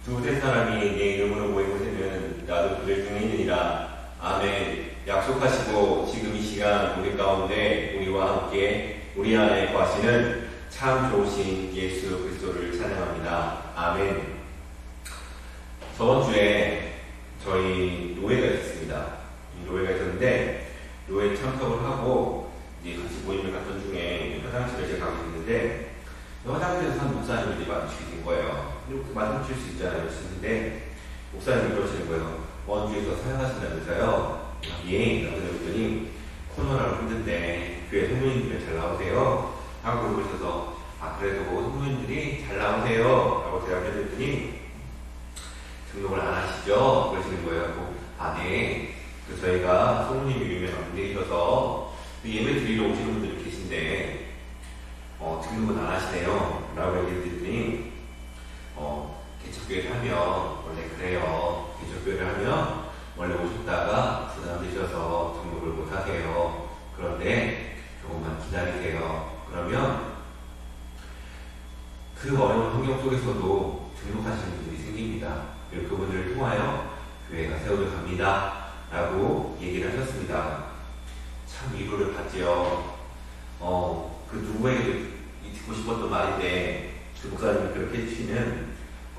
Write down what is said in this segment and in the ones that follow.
두세 사람이 내 이름으로 모인 곳에는 나도 그들 중에 있느니라. 아멘. 약속하시고 지금 이 시간 우리 가운데 우리와 함께 우리 안에 거하시는 참 좋으신 예수 그리스도를 찬양합니다. 아멘. 저번 주에 저희 노예가 있었습니다. 노예가 있었는데 노예 참석을 하고 이제 같이 모임을 갔던 중에 화장실에 제가 가게 됐는데 화장실에서 한 목사님을 마주치게 된 거예요. 이렇게 마주칠 수 있잖아요. 했는데 목사님이 그러시는 거예요. 원주에서 사역하신다면서요? 예. 라고 그랬더니 코로나로 힘든데 교회 성도님들 잘 나오세요? 하고 그러셔서 그래도 성도님들이 잘 나오세요? 라고 대답해줬더니 등록을 안 하시죠? 그러시는 거예요. 네. 저희가 성도님이 유명한 분들이셔서 예배 드리러 오시는 분들이 계신데 등록은 안 하시네요. 라고 얘기했더니 개척교회를 하면 원래 그래요. 개척교회를 하면 원래 오셨다가 부담되셔서 등록을 못 하세요. 그런데 조금만 기다리세요. 그러면 그 어려운 환경 속에서도 등록하시는 분들이 생깁니다. 그리고 그분들을 통하여 교회가 세워져 갑니다. 라고 얘기를 하셨습니다. 참 위로를 받지요. 그 누구에게도 듣고 싶었던 말인데 그 목사님이 그렇게 해주시는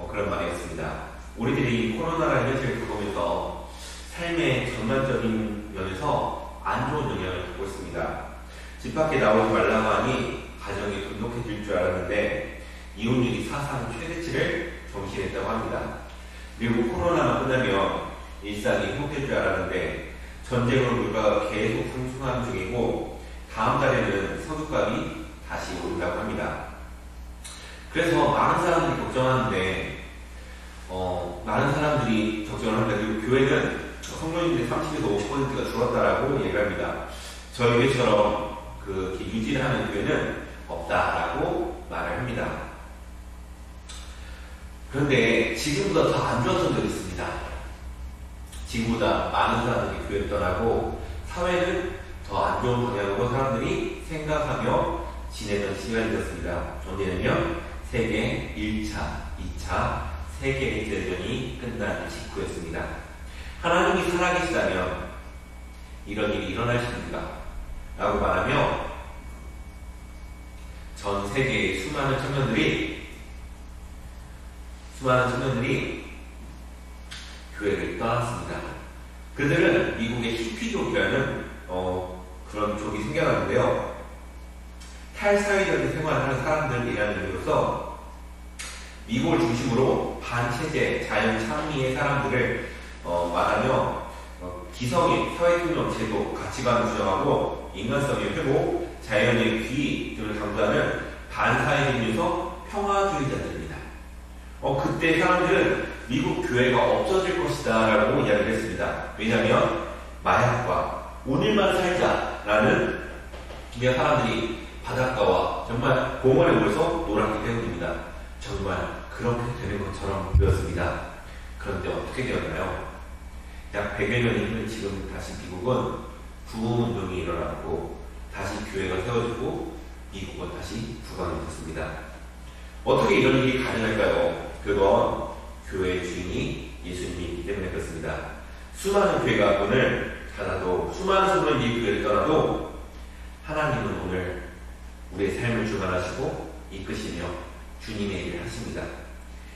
그런 말이었습니다. 우리들이 코로나라는 현실을 겪으면서 삶의 전반적인 면에서 안 좋은 영향을 받고 있습니다. 집 밖에 나오지 말라고 하니 가정이 돈독해질 줄 알았는데 이혼율이 사상 최대치를 경신했다고 합니다. 그리고 코로나만 끝나면 일상이 행복해질 줄 알았는데 전쟁으로 물가가 계속 상승하는 중이고 다음 달에는 석유값이 다시 오른다고 합니다. 그래서 많은 사람들이 걱정하는데 많은 사람들이 걱정을 합니다. 그리고 교회는 성도님들의 30에서 50%가 줄었다라고 얘기를 합니다. 저희 교회처럼 유지를 하는 교회는 없다라고 말을 합니다. 그런데 지금보다 더 안 좋았던 적이 있습니다. 지금보다 많은 사람들이 교회를 떠나고 사회는 더 안 좋은 방향으로 사람들이 생각하며 지내던 시간이 있었습니다. 언제냐면 세계 1차, 2차 세계대전이 끝난 직후였습니다. 하나님이 살아계시다면 이런 일이 일어날 수 있습니다. 라고 말하며 전 세계의 수많은 청년들이 교회를 떠났습니다. 그들은 미국의 히피족이라는 그런 족이 생겨났는데요. 탈사회적인 생활을 하는 사람들이라는 의미로서 미국을 중심으로 반체제, 자연창의의 사람들을 말하며 기성의 사회통념 제도, 가치관을 주장하고 인간성의 회복, 자연의 귀 등을 강조하는 반사회주의에서 평화주의자들입니다. 그때 사람들은 미국 교회가 없어질 것이다 라고 이야기를 했습니다. 왜냐하면 마약과 오늘만 살자라는 사람들이 바닷가와 정말 공원에 모여서 놀았기 때문입니다. 정말 그렇게 되는 것처럼 보였습니다. 그런데 어떻게 되었나요? 약 100여 년이 흐른 지금 다시 미국은 부흥운동이 일어났고 다시 교회가 세워지고 미국은 다시 부강해졌습니다. 어떻게 이런 일이 가능할까요? 그건 교회의 주인이 예수님이기 때문에 그렇습니다. 수많은 교회가 오늘 닫아도 수많은 성도님이 교회를 떠나도 하나님은 오늘 우리의 삶을 주관하시고 이끄시며 주님의 일을 하십니다.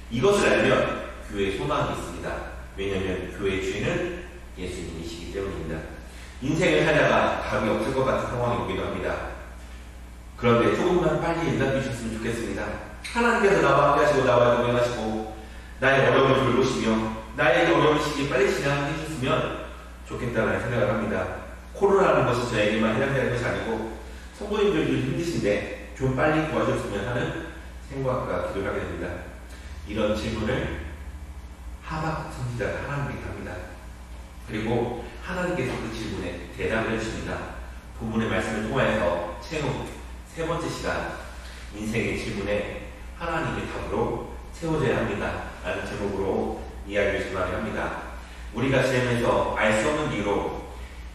이것을 알면 교회에 소망이 있습니다. 왜냐하면 교회의 주인은 예수님이시기 때문입니다. 인생을 살다가 답이 없을 것 같은 상황이 오기도 합니다. 그런데 조금만 빨리 연락해 주셨으면 좋겠습니다. 하나님께서 나와 함께 하시고 나와 동행하시고 나의 어려움을 돌보시며 나의 어려운 시기 빨리 지나게 해주셨으면 좋겠다는 생각을 합니다. 코로나라는 것이 저에게만 해당되는 것이 아니고 성도님들도 힘드신데 좀 빨리 도와줬으면 하는 생각과 기도를 하게 됩니다. 이런 질문을 하박 선지자가 하나님께 합니다. 그리고 하나님께서 그 질문에 대답을 해주십니다. 본문의 말씀을 통하여서 채움 세 번째 시간 인생의 질문에 하나님의 답으로 채워져야 합니다. 라는 제목으로 이야기를 전하려 합니다. 우리가 지내면서 알 수 없는 이유로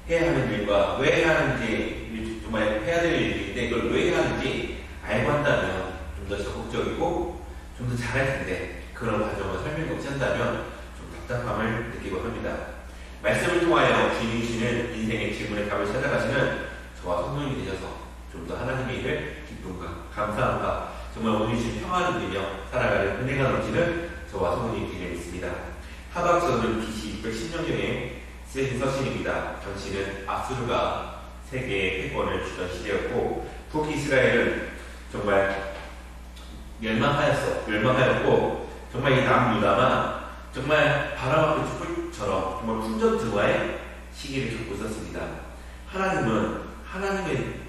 해야 하는 일과 왜 해야 하는지 정말 해야 될 일인데 이걸 왜 해야 하는지 알고 한다면 좀 더 적극적이고 좀 더 잘할 텐데 그런 과정을 설명해 같이 한다면 좀 답답함을 느끼곤 합니다. 말씀을 통하여 주님이시는 인생의 질문에 답을 찾아가시는 저와 성도님이 되셔서 좀 더 하나님의 일을 기쁨과 감사함과 정말 오늘 주신 평안을 누리며 살아가는 은혜가 넘치는 저와 성도님이 되길 믿습니다. 하박서는 BC 610년경에 쓰인 서신입니다. 당시는 아수르가 세계의 패권을 주던 시대였고 북이스라엘은 정말 멸망하였고 정말 이 남유다만 정말 바람 앞의 촛불처럼 정말 풍전등화의 시기를 겪고 있었습니다. 하나님의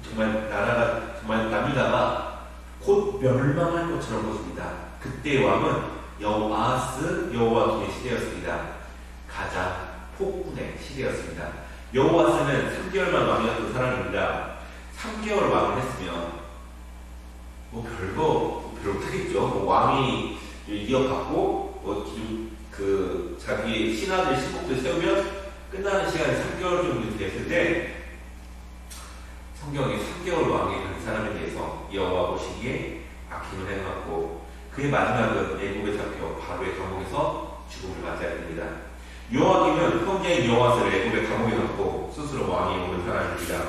정말 나라가 정말 남유다가 곧 멸망할 것처럼 보십니다. 그때의 왕은 여호와김의 시대였습니다. 가장 폭군의 시대였습니다. 여호와스는 3개월만 왕이었던 사람입니다. 3개월 왕을 했으면 별로 못하겠죠. 왕이 이어받고 자기 신하들 신복들 세우면 끝나는 시간이 3개월 정도 됐을 때 성경에 3개월 왕이 된 사람에 대해서 여호와 보시기에 악행을 행하고 그의 마지막은 애굽에 잡혀 바로의 감옥에서 죽음을 맞아야 됩니다. 요아김은 형제인 여호와스를 애굽의 감옥에 넣고 스스로 왕이 오른 사람입니다.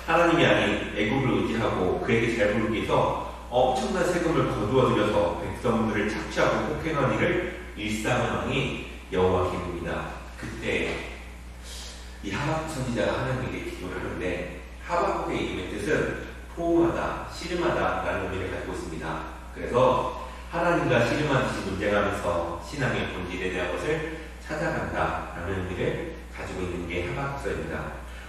하나님이 아닌 애굽을 의지하고 그에게 잘 부르기 위해서 엄청난 세금을 거두어 들여서 백성들을 착취하고 폭행한 일을 일삼은 왕이 여호아김입니다. 그때 이 하박국 선지자가 하나님에게 기도를 하는데 하박국의 이름의 뜻은 포옹하다, 씨름하다 라는 의미를 가지고 있습니다. 그래서 하나님과 씨름하듯이 논쟁하면서 신앙의 본질에 대한 것을 찾아간다 라는 의미를 가지고 있는 게 하박국서입니다.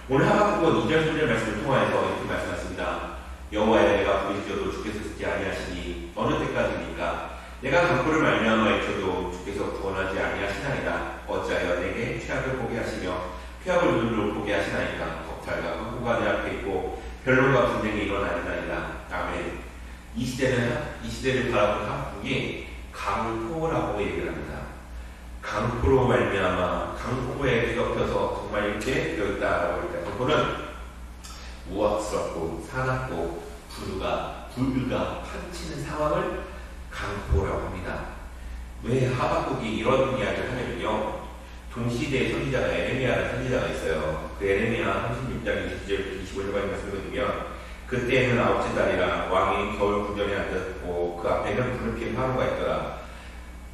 오늘 하박국은 2절 3절 말씀을 통하여서 이렇게 말씀하십니다. 여호와여 내가 부르짖어도 주께서 듣지 아니하시니 어느 때까지입니까? 내가 강포를 말미암아 외쳐도 주께서 구원하지 아니하시나이다. 어찌하여 내게 최악을 보게 하시며 폐악을 눈으로 보게 하시나이까? 덕탈과 강포가 내 앞에 있고 변론과 분쟁이 일어나리나이다. 아멘. 이 시대를 바라본 하박국이 강포라고 얘기를 합니다. 강포로 말미암아 강포에 덮여서 정말 이렇게 되었다라고 합니다. 강포는 우악스럽고 사납고 불과 판치는 상황을 강포라고 합니다. 왜 하박국이 이런 이야기를 하냐면요. 동시대의 선지자가 에레미야라는 선지자가 있어요. 그 에레미야 36장 20절 25절까지 말씀을 드리면 그때에는 아홉째 달이라 왕이 겨울 궁전에 앉았고 그 앞에는 불을 피운 화로가 있더라.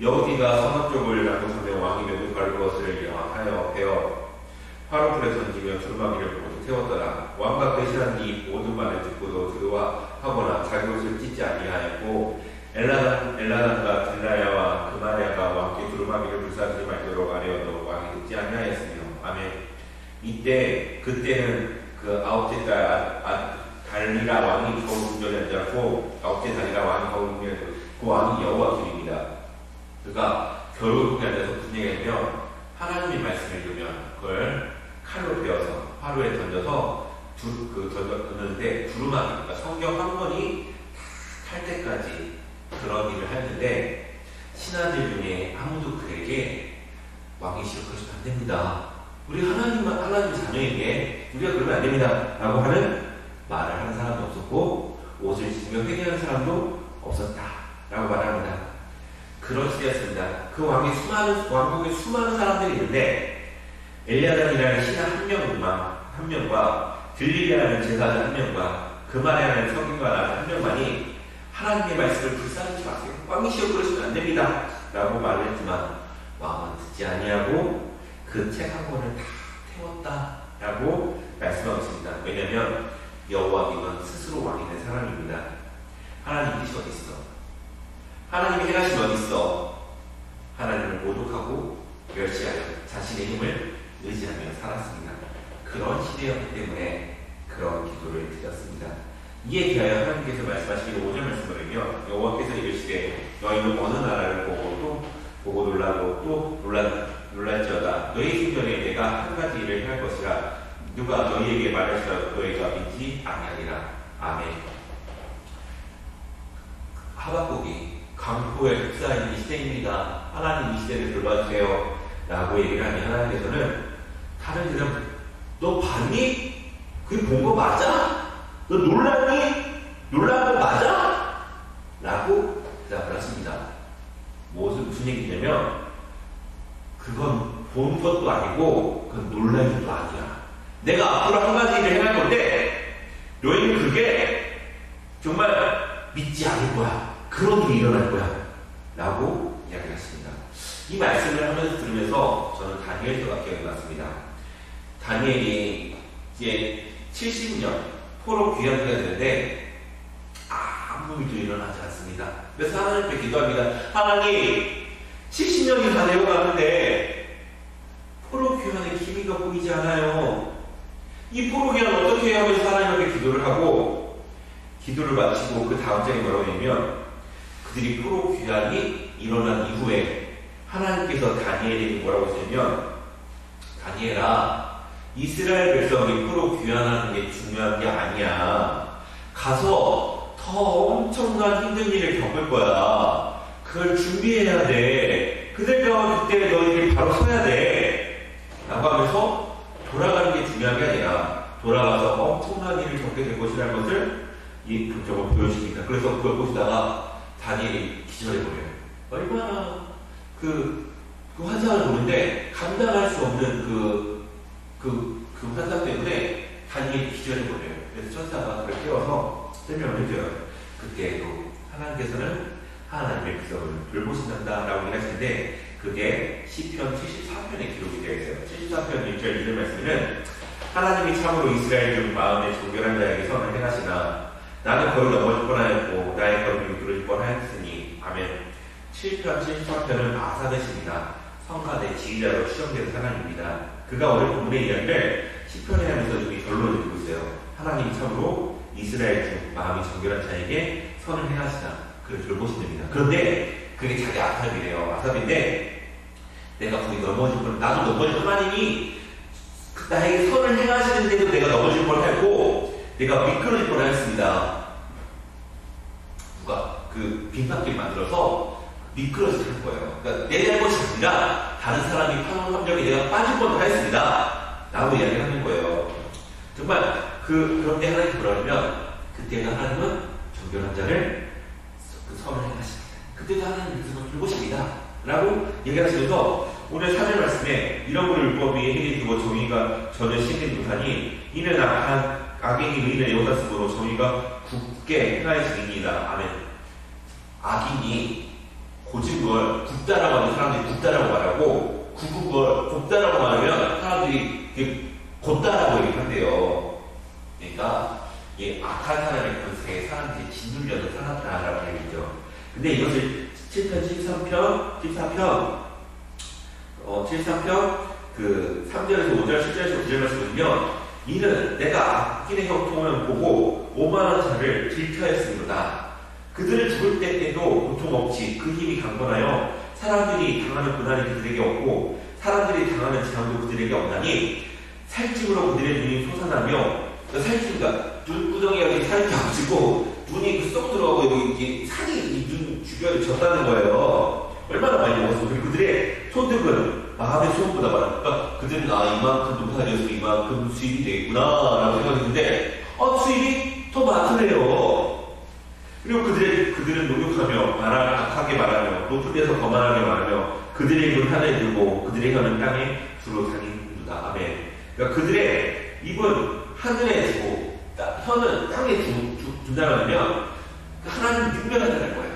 여호디가 서너 쪽을 난독하며 왕이 매듭할 것을 하여 베어 화로불에 던지며 두루마기를 모두 태웠더라. 왕과 배신한 이 모든 말을 듣고도 두려워하거나 자기 옷을 찢지 아니하였고 엘라단과 딜라야와 그마리아가 왕께 두루마기를 불사르지 말도록 아뢰어도 왕이 듣지 아니하였으며 아멘. 그때는 그 아홉째 달 달리라 왕이 겨울 궁전에 앉았고 아홉째 달리라 왕이 겨울 궁전에 앉았고 그 왕이 여호와김입니다. 그가 겨울 궁전에 앉아서 무슨 얘기냐면 하나님의 말씀을 들으면 그걸 칼로 베어서 화로에 던져서 던졌는데 두루마기, 그러니까 성경 한 권이 탈 때까지 그런 일을 했는데 신하들 중에 아무도 그에게 왕이 시력하시면 안 됩니다. 우리 하나님 자녀에게 우리가 그러면 안 됩니다. 라고 하는 말을 하는 사람도 없었고 옷을 찢으며 회개하는 사람도 없었다. 라고 말합니다. 그런 시대였습니다. 그 왕국에 수많은 사람들이 있는데 엘리야단이라는 신하 한 명과 들리라는 제사장 한 명과 그마리아라는 서기관한 한 명만이 하나님의 말씀을 불사르지 마세요. 왕이 시험 그러시면 안 됩니다. 라고 말을 했지만 왕은 듣지 아니하고 그 책 한 권을 다 태웠다. 라고 말씀하고 있습니다. 왜냐하면 여호와님은 스스로 왕이 된 사람입니다. 하나님 뜻이 어디 있어? 하나님의 행하심이 어디 있어? 하나님을 모독하고 멸시하여 자신의 힘을 의지하며 살았습니다. 그런 시대였기 때문에 그런 기도를 드렸습니다. 이에 대하여 하나님께서 말씀하시기를 5절 말씀을 여호와께서 이르시되 너희는 어느 나라를 보고 놀라고 또 놀랄지어다. 너희 생전에 내가 한 가지 일을 할 것이라 누가 너희에게 말할지라도 너희가 믿지 아니하리라. 아멘. 하박국이 강포에 휩싸인 이 시대입니다. 하나님 이 시대를 돌봐주세요. 라고 얘기를 하니 하나님께서는 다른 데는 너 봤니? 그게 본 거 맞아? 너 놀랐니? 놀란 거 맞아? 라고 대답을 하십니다. 무슨 무슨 얘기냐면 그건 본 것도 아니고 그건 놀랄 일도 아니야. 내가 앞으로 한 가지 일을 행할 건데 너희는 그게 정말 믿지 않을 거야. 그런 일이 일어날 거야. 라고 이야기했습니다. 이 말씀을 하면서 들으면서 저는 다니엘서가 기억이 났습니다. 다니엘이 이제 70년 포로 귀환기가 되는데 아무 일도 일어나지 않습니다. 그래서 하나님께 기도합니다. 하나님, 70년이 다 되어가는데 포로 귀환의 기미가 보이지 않아요. 이 포로 귀환 어떻게 해야 하면서 하나님께 기도를 하고 기도를 마치고 그 다음 장에 뭐라고 하냐면 그들이 포로 귀환이 일어난 이후에 하나님께서 다니엘에게 뭐라고 했냐면 다니엘아, 이스라엘 백성이 포로 귀환하는 게 중요한 게 아니야. 가서 더 엄청난 힘든 일을 겪을 거야. 그걸 준비해야 돼. 그들과 그때 너희들이 바로 서야 돼. 라고 하면서 돌아가는 게 중요한 게 아니라 돌아가서 엄청난 일을 겪게 될 것이라는 것을 이 금적으로 보여줍니다. 그래서 그걸 보시다가 다니엘이 기절해버려요. 얼마나 그 환상을 보는데 감당할 수 없는 그 환상 때문에 다니엘이 기절해버려요. 그래서 천사가 그걸 깨워서 설명을 해줘요. 그때도 하나님께서는 하나님의 백성을 돌보신단다라고 얘기하시는데 그게 시편 74편에 기록이 되어 있어요. 74편 1절 2절 말씀에는 하나님이 참으로 이스라엘 중 마음에 정결한 자에게 선을 행하시나 나는 거의 넘어질 뻔하였고 나의 걸음이 미끄러질 뻔하였으니 아멘. 7편 74편은 아사데십니다. 성가대 지휘자로 추정되는 하나님입니다. 그가 오늘 본문의 이야기를 10편에 하면서 이미 결론을 듣고 있어요. 하나님이 참으로 이스라엘 중 마음이 정결한 자에게 선을 행하시나 그를 돌보신답니다. 그런데 그게 자기 아삽이래요. 아삽인데 내가 거기 넘어질 뻔, 나도 넘어질 뻔하니 나에게 선을 행하시는데도 내가 넘어질 뻔했고 내가 미끄러질 뻔했습니다. 누가 그 빈바퀴를 만들어서 미끄러지게 할 거예요. 그러니까 내 잘못이 아니라 다른 사람이 파는 함정에 내가 빠질 뻔도 했습니다. 라고 이야기를 하는 거예요. 정말 그런데 하나님이 뭐라면 그때가 하나님은 정결한 자를 그 선을 행하십니다. 그때도 하나님의 백성을 돌보십니다. 라고 얘기하시면서 오늘 4절 말씀에 이런 걸 율법이 행위 두고 정의가 전혀 신인 못하니 이는 악인이 의인을 여기다 쓰므로 정의가 굳게 행하여지니이다. 아멘. 악인이 고진 걸 굽다라고 하면 사람들이 굽다라고 말하고 굽은 걸 곱다라고 말하면 사람들이 곧다라고 얘기한대요. 그러니까 악한 사람의 권세에 사람들이 짓누려는 사람이라고 얘기죠. 근데 이것을 7편, 14편 그 3절에서 5절, 10절에서 9절 말씀은요. 이는 내가 악인의 형통을 보고 오만한 자를 질투하였습니다. 그들을 죽을 때에도 고통 없이 그 힘이 강건하여 사람들이 당하는 고난이 그들에게 없고 사람들이 당하는 재앙도 그들에게 없나니 살찜으로 그들의 눈이 솟아나며 살찜가 눈구덩이가 이렇게 살이 겹치고 눈이 쏙 들어가고 여기 살이 눈 주변에 졌다는 거예요. 얼마나 많이 먹었어. 그리고 그들의 소득은 마음의 수업보다 많으니까 그들은 이만큼 농사지어서 이만큼 수입이 되겠구나 라고 생각했는데 수입이 더 많더래요. 그리고 그들은 녹욕하며 악하게 말하며 높은 데서 거만하게 말하며 그들의 입은 하늘에 들고 그들의 혀는 땅에 주로 다니는도다. 아멘. 그러니까 그들의 입은 하늘에 두고 혀는 땅에 둔다고 하면 하나님이 능멸하다는 거예요.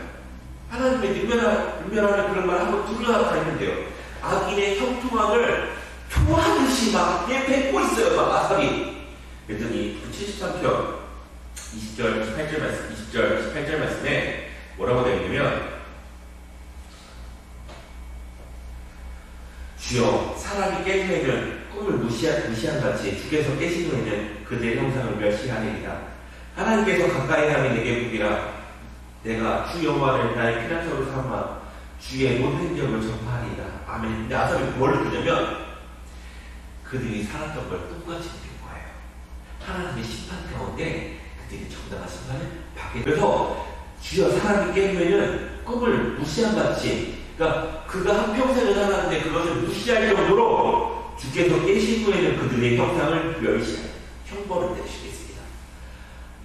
하나님의 능멸하는 그런 말을 한번 뚫려나가 있는데요. 악인의 형통함을 좋아하듯이 막 뱉고 있어요. 막 아삽이. 그랬더니 73편 20절, 18절 말씀, 20절, 18절 말씀에 뭐라고 되어 있냐면 주여 사람이 깬 후에는 꿈을 무시한 같이 주께서 깨신 후에는 그들의 형상을 멸시하리이다. 하나님께서 가까이 하면 내게 보기라. 내가 주 여호와를 나의 피난처로 삼아 주의 모든 행적을 전파하리이다. 아멘. 근데 아삽이 뭘 느끼냐면 그들이 살았던 걸 똑같이 느낀 거예요. 하나님의 심판 가운데 그들이 정당한 심판을 받게. 그래서 주여 사람이 깬 후에는 꿈을 무시한 같이, 그러니까 그가 한평생을 살았는데 그것을 무시할 정도로 주께서 깨신 후에는 그들의 형상을 멸시할 형벌을 내주시겠습니다.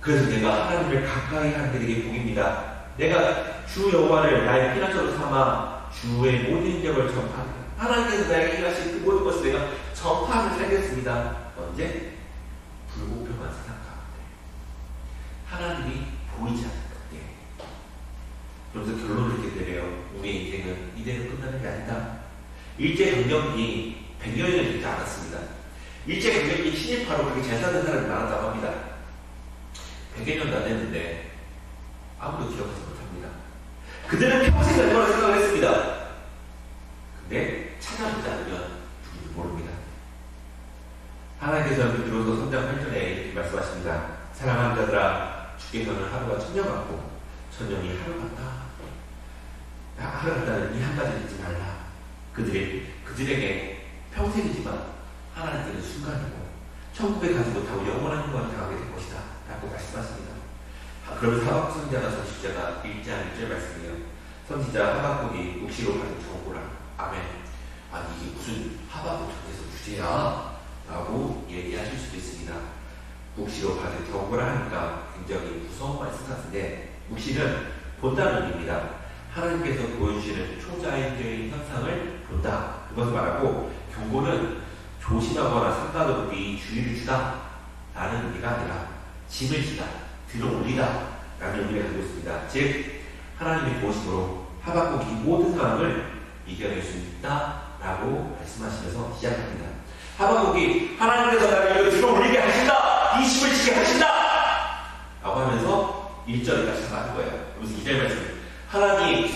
그래서 내가 하나님을 가까이 하는 그들에게 복입니다. 내가 주 여호와를 나의 피난처로 삼아 주의 모든 인격을 전파합니다. 하나님께서 나에게 일하신 그 모든 것을 내가 전파하며 살겠습니다. 언제? 불공평한 세상 가운데 하나님이 보이지 않는 그때. 그러면서 결론을 이렇게 내려요. 우리의 인생은 이대로 끝나는 게 아니다. 일제강점기 100여년을 되지 않았습니다. 일제강점기 친일파로 그렇게 잘 사는 사람이 많았다고 합니다. 100여 년도 안 됐는데 아무도 기억하지 못합니다. 그들은 평생 얼마나 생각을 했습니다. 근데 찾아보지 않으면 누군지 모릅니다. 하나님께서는 비로소 3장 8절에 이렇게 말씀하십니다. 사랑하는 자들아, 주께서는 하루가 천년 같고 천년이 하루 같다. 하루 같다는 이 한 가지를 잊지 말라. 그들에게 평생이지만 하나님께는 순간이고 천국에 가지 못하고 영원한 영광을 당하게 될 것이다 라고 말씀하십니다. 그러면서 하박국 선지자가 선지자가 1장 1절 말씀이에요. 선지자 하박국이 묵시로 받은 경고라. 아멘. 아니 이게 무슨 하박국 전에서 주제야? 라고 얘기하실 수도 있습니다. 묵시로 받은 경고라 하니까 굉장히 무서운 말씀 같은데, 묵시는 본다는 의미입니다. 하나님께서 보여주시는 초자연적인 현상을 본다, 그것을 말하고, 경고는 조심하거나 삼가높이 주의를 주다 라는 의미가 아니라 짐을 지다, 들어올리다 라는 의미를 가지고 있습니다. 즉 하나님의 보심으로 하박국이 모든 상황을 이겨낼 수 있다 라고 말씀하시면서 시작합니다. 하박국이 하나님께서 나를 들어올리게 하신다, 이 심을 지게 하신다 라고 하면서 1절에 다시 시작하는 거예요. 그래서 2절 말씀, 하나님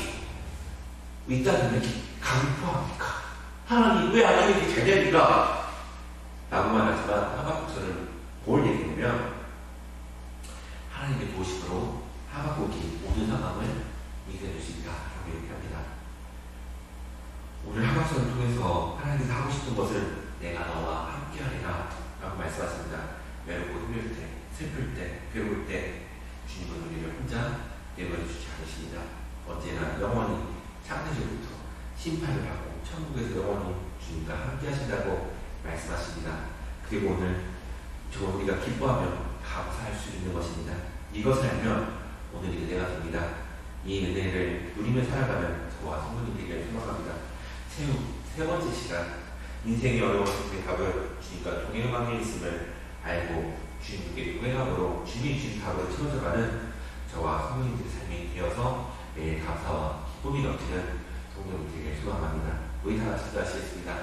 이 땅은 왜 이렇게 강포합니까? 하나님 왜 안 이렇게 잘 됩니까? 라고만 하지만 하박국서는 뭘 얘기하냐면 하나님의 도심으로 하박국이 모든 상황을 이겨낼 수 있다 라고 얘기합니다. 오늘 하박국서를 통해서 하나님께서 하고 싶은 것은 내가 너와 함께하리라 라고 말씀하십니다. 외롭고 힘들 때, 슬플 때, 괴로울 때 주님은 우리를 혼자 내버려 주지 않으십니다. 언제나 영원히 창세전부터 심판을 하고 천국에서 영원히 주님과 함께 하신다고 말씀하십니다. 그리고 오늘 우리가 기뻐하며 감사할 수 있는 것입니다. 이것을 알면 오늘이 은혜가 됩니다. 이 은혜를 누리며 살아가면 저와 성도님 되기를 소망합니다. 세 번째 시간, 인생의 어려운 상황에 답을 주님과 동행하게 있음을 알고 주님께 동행함으로 주님이 주신 답으로 채워져가는 저와 성도님들의 삶이 되어서 매일 감사와 기쁨이 넘치는 성도님 되기를 소망합니다. 우리 다 같이 기도하시겠습니다.